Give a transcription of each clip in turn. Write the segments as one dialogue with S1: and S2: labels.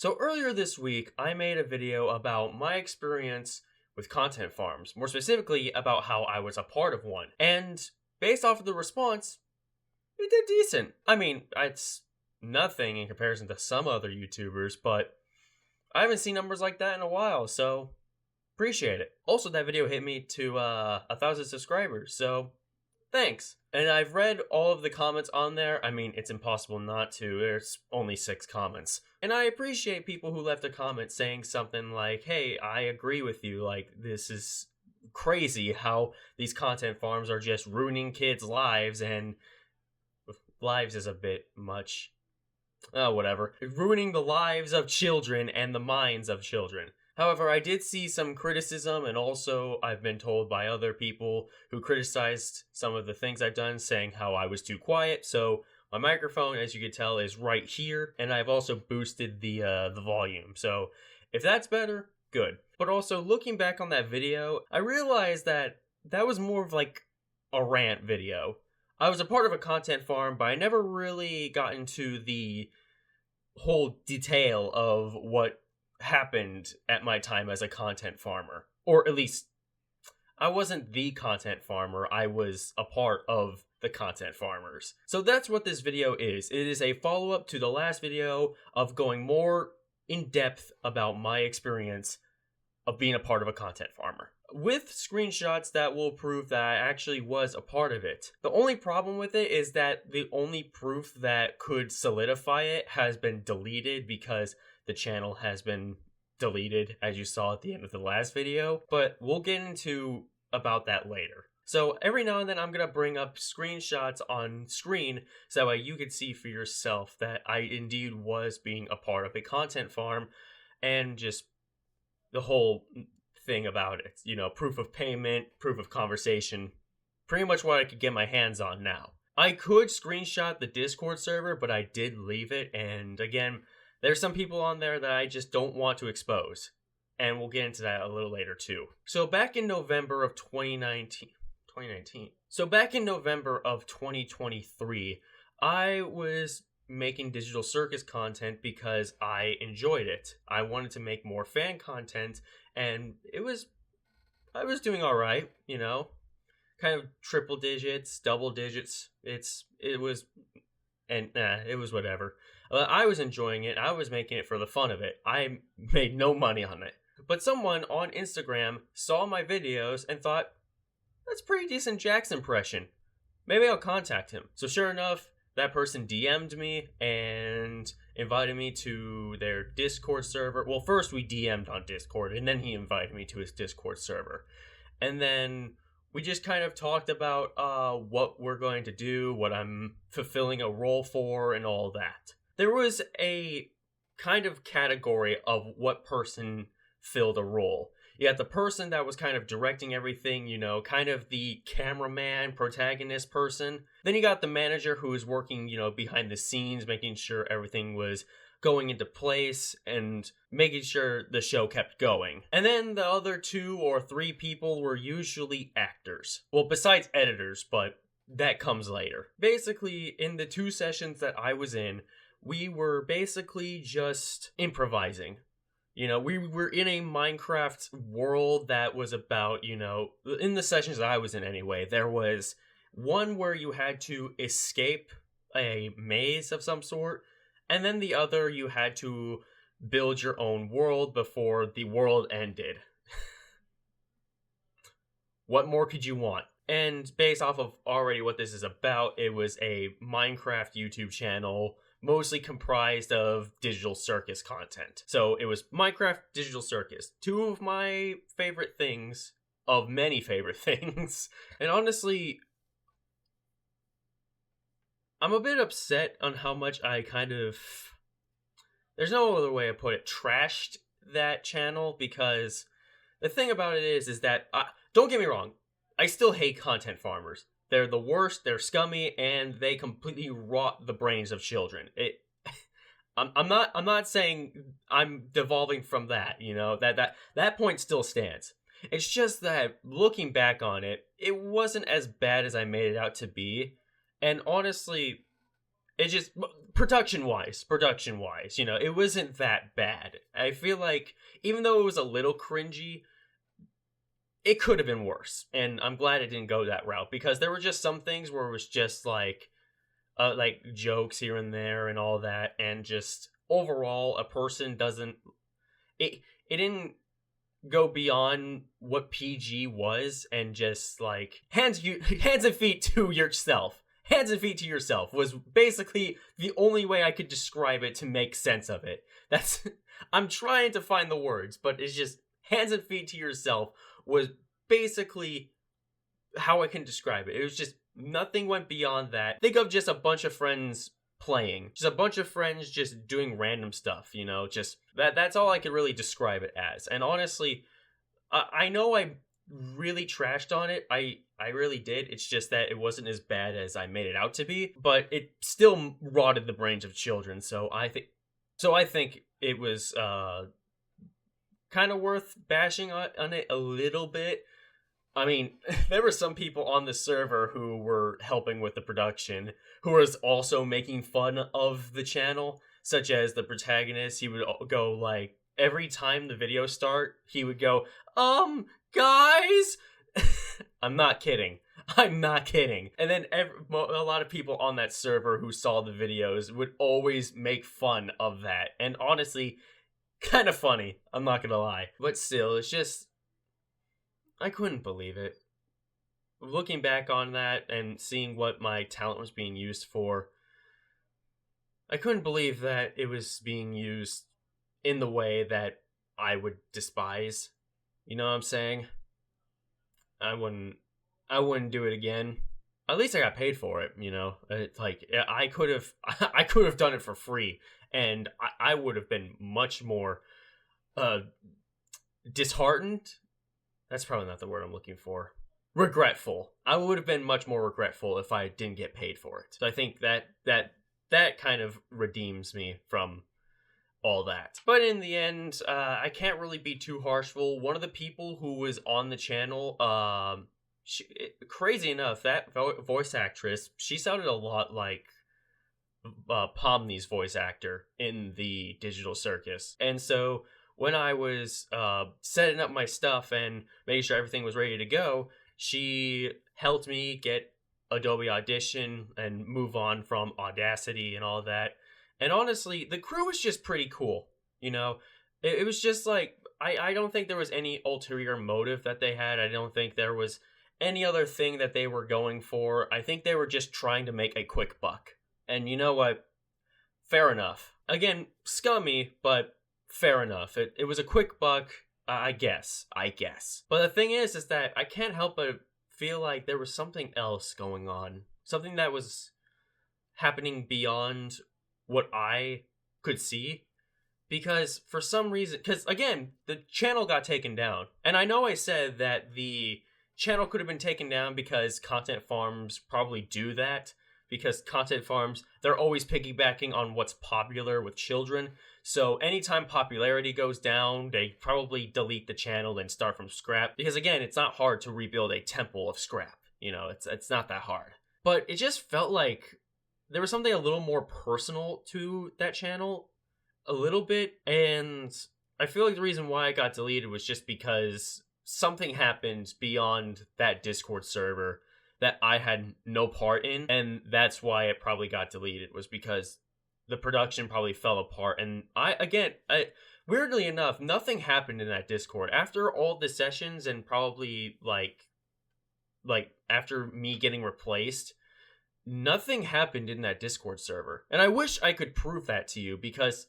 S1: So earlier this week, I made a video about my experience with content farms, more specifically about how I was a part of one. And based off of the response, it did decent. I mean, it's nothing in comparison to some other YouTubers, but I haven't seen numbers like that in a while, so appreciate it. Also, that video hit me to 1,000 subscribers, so thanks. And I've read all of the comments on there. I mean, it's impossible not to. There's only 6 comments. And I appreciate people who left a comment saying something like, hey, I agree with you. Like, this is crazy how these content farms are just ruining kids' lives, and lives is a bit much. Whatever. Ruining the lives of children and the minds of children. However, I did see some criticism, and also I've been told by other people who criticized some of the things I've done, saying how I was too quiet. So my microphone, as you can tell, is right here, and I've also boosted the volume. So if that's better, good. But also, looking back on that video, I realized that that was more of like a rant video. I was a part of a content farm, but I never really got into the whole detail of what happened at my time as a content farmer. Or at least, I wasn't the content farmer, I was a part of the content farmers. So that's what this video is. It is a follow-up to the last video of going more in depth about my experience of being a part of a content farmer, with screenshots that will prove that I actually was a part of it. The only problem with it is that the only proof that could solidify it has been deleted because the channel has been deleted, as you saw at the end of the last video, but we'll get into about that later. So every now and then I'm going to bring up screenshots on screen so that way you can see for yourself that I indeed was being a part of a content farm, and just the whole thing about it. You know, proof of payment, proof of conversation, pretty much what I could get my hands on now. I could screenshot the Discord server, but I did leave it, and again, there's some people on there that I just don't want to expose, and we'll get into that a little later too. So back in November of 2019, so back in November of 2023, I was making Digital Circus content because I enjoyed it. I wanted to make more fan content, and I was doing all right, you know, kind of triple digits, double digits. It was whatever. I was enjoying it. I was making it for the fun of it. I made no money on it. But someone on Instagram saw my videos and thought, that's a pretty decent Jax impression. Maybe I'll contact him. So sure enough, that person DM'd me and invited me to their Discord server. Well, first we DM'd on Discord, and then he invited me to his Discord server. And then we just kind of talked about what we're going to do, what I'm fulfilling a role for, and all that. There was a kind of category of what person filled a role. You got the person that was kind of directing everything, you know, kind of the cameraman, protagonist person. Then you got the manager who was working, you know, behind the scenes, making sure everything was going into place and making sure the show kept going. And then the other 2 or 3 people were usually actors. Well, besides editors, but that comes later. Basically, in the 2 sessions that I was in, we were basically just improvising. You know, we were in a Minecraft world that was about, you know, in the sessions that I was in anyway, there was one where you had to escape a maze of some sort, and then the other you had to build your own world before the world ended. What more could you want? And based off of already what this is about, it was a Minecraft YouTube channel, mostly comprised of Digital Circus content. So it was Minecraft, Digital Circus. 2 of my favorite things, of many favorite things. And honestly, I'm a bit upset on how much I kind of, there's no other way to put it, trashed that channel, because the thing about it is that, don't get me wrong, I still hate content farmers. They're the worst, they're scummy, and they completely rot the brains of children. I'm not saying I'm devolving from that, you know, that point still stands. It's just that looking back on it, it wasn't as bad as I made it out to be. And honestly, It just production wise, you know, it wasn't that bad. I feel like even though it was a little cringy, it could have been worse. And I'm glad it didn't go that route, because there were just some things where it was just like jokes here and there and all that, and just overall a person doesn't it didn't go beyond what PG was, and just like hands and feet to yourself. Hands and feet to yourself was basically the only way I could describe it to make sense of it. That's I'm trying to find the words, but it's just hands and feet to yourself was basically how I can describe it. It was just nothing went beyond that. Think of just a bunch of friends playing. Just a bunch of friends just doing random stuff, you know, just that's all I could really describe it as. And honestly, I know I really trashed on it. I really did. It's just that it wasn't as bad as I made it out to be, but it still rotted the brains of children. So I think it was kind of worth bashing on it a little bit. I mean, there were some people on the server who were helping with the production who was also making fun of the channel, such as the protagonist. He would go like, every time the video start, he would go, guys. I'm not kidding. And then a lot of people on that server who saw the videos would always make fun of that. And honestly, kind of funny. I'm not gonna lie. But still, it's just, I couldn't believe it. Looking back on that and seeing what my talent was being used for, I couldn't believe that it was being used in the way that I would despise. You know what I'm saying? I wouldn't do it again. At least I got paid for it, you know. Like I could have done it for free, and I would have been much more disheartened. That's probably not the word I'm looking for. Regretful. I would have been much more regretful if I didn't get paid for it. So I think that kind of redeems me from all that. But in the end, I can't really be too harshful. One of the people who was on the channel, crazy enough, that voice actress, she sounded a lot like Pomni's voice actor in the Digital Circus. And so when I was setting up my stuff and making sure everything was ready to go, she helped me get Adobe Audition and move on from Audacity and all that. And honestly, the crew was just pretty cool, you know? It was just like, I don't think there was any ulterior motive that they had. I don't think there was any other thing that they were going for. I think they were just trying to make a quick buck. And you know what? Fair enough. Again, scummy, but fair enough. It was a quick buck, I guess. But the thing is that I can't help but feel like there was something else going on. Something that was happening beyond what I could see, because for some reason, because again, the channel got taken down, and I know I said that the channel could have been taken down because content farms probably do that, because content farms, they're always piggybacking on what's popular with children. So anytime popularity goes down, they probably delete the channel and start from scrap, because again, it's not hard to rebuild a temple of scrap, you know, it's not that hard. But it just felt like there was something a little more personal to that channel, a little bit, and I feel like the reason why it got deleted was just because something happened beyond that Discord server that I had no part in, and that's why it probably got deleted, was because the production probably fell apart. And I weirdly enough, nothing happened in that Discord after all the sessions, and probably like after me getting replaced. Nothing happened in that Discord server. And I wish I could prove that to you, because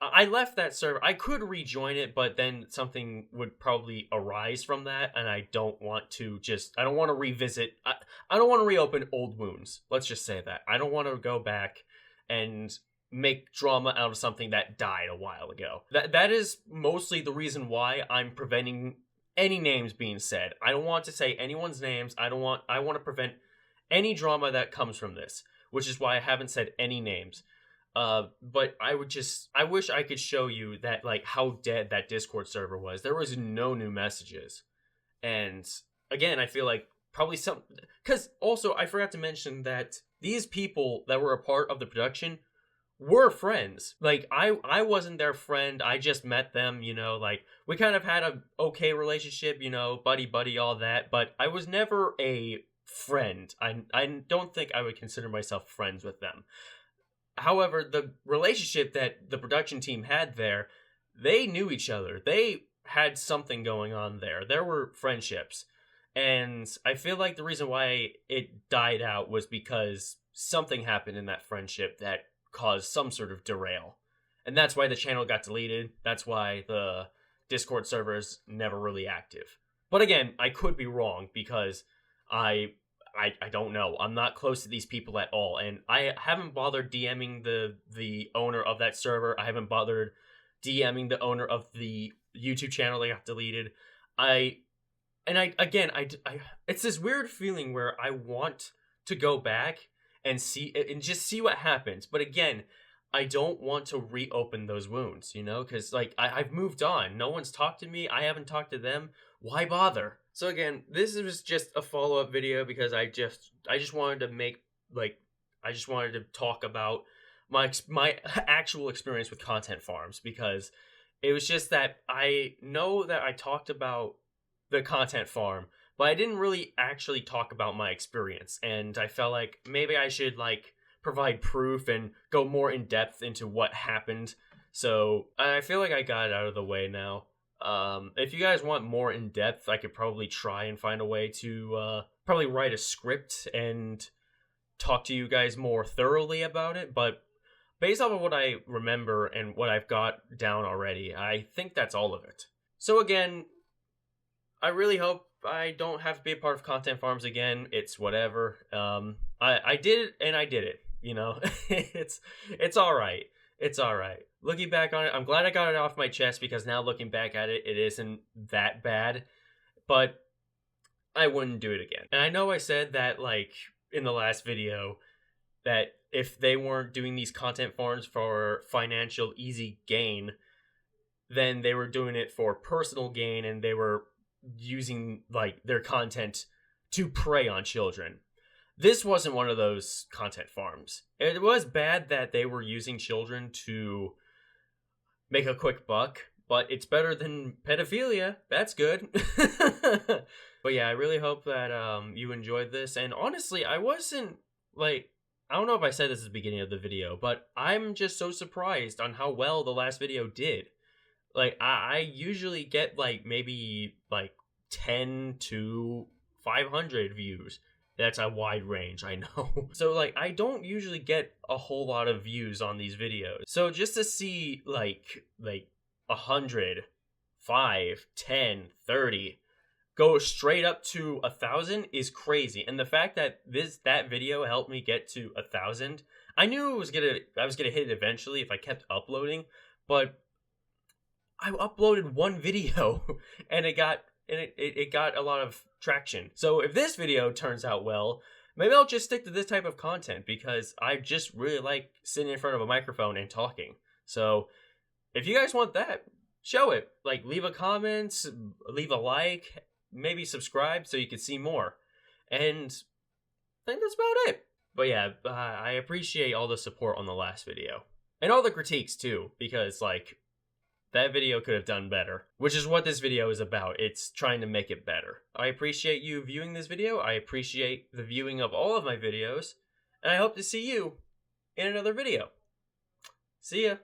S1: I left that server. I could rejoin it, but then something would probably arise from that, and I don't want to revisit. I don't want to reopen old wounds. Let's just say that. I don't want to go back and make drama out of something that died a while ago. That is mostly the reason why I'm preventing any names being said. I don't want to say anyone's names. I want to prevent any drama that comes from this, which is why I haven't said any names. But I wish I could show you that, like, how dead that Discord server was. There was no new messages. And again, I feel like probably because also I forgot to mention that these people that were a part of the production were friends. Like, I wasn't their friend. I just met them, you know, like, we kind of had a okay relationship, you know, buddy buddy, all that, but I was never a friend. I don't think I would consider myself friends with them. However, the relationship that the production team had there, they knew each other. They had something going on there. There were friendships. And I feel like the reason why it died out was because something happened in that friendship that caused some sort of derail. And that's why the channel got deleted. That's why the Discord server is never really active. But again, I could be wrong because I I don't know. I'm not close to these people at all, and I haven't bothered DMing the owner of that server. I haven't bothered DMing the owner of the YouTube channel that got deleted. I again, it's this weird feeling where I want to go back and see and just see what happens. But again, I don't want to reopen those wounds, you know, because like I've moved on. No one's talked to me. I haven't talked to them. Why bother? So again, this was just a follow-up video because I just wanted to make like I just wanted to talk about my actual experience with content farms, because it was just that I know that I talked about the content farm, but I didn't really actually talk about my experience, and I felt like maybe I should like provide proof and go more in depth into what happened. So I feel like I got it out of the way now. If you guys want more in depth, I could probably try and find a way to probably write a script and talk to you guys more thoroughly about it. But based off of what I remember and what I've got down already, I think that's all of it. So again, I really hope I don't have to be a part of content farms again. It's whatever. I did it and I did it. You know, it's all right. It's all right. Looking back on it, I'm glad I got it off my chest, because now looking back at it, it isn't that bad. But I wouldn't do it again. And I know I said that like in the last video that if they weren't doing these content farms for financial easy gain, then they were doing it for personal gain, and they were using like their content to prey on children. This wasn't one of those content farms. It was bad that they were using children to make a quick buck, but it's better than pedophilia. That's good. But yeah, I really hope that you enjoyed this. And honestly, I wasn't like, I don't know if I said this at the beginning of the video, but I'm just so surprised on how well the last video did. Like, I usually get like maybe like 10 to 500 views. That's a wide range, I know. So like, I don't usually get a whole lot of views on these videos. So just to see like 100, 5, 10, 30 go straight up to 1,000 is crazy. And the fact that that video helped me get to 1,000, I knew I was gonna hit it eventually if I kept uploading, but I uploaded one video and it got a lot of traction. So if this video turns out well, maybe I'll just stick to this type of content, because I just really like sitting in front of a microphone and talking. So if you guys want that, show it. Like, leave a comment, leave a like, maybe subscribe so you can see more. And I think that's about it. But yeah, I appreciate all the support on the last video. And all the critiques too, because like, that video could have done better, which is what this video is about. It's trying to make it better. I appreciate you viewing this video. I appreciate the viewing of all of my videos. And I hope to see you in another video. See ya.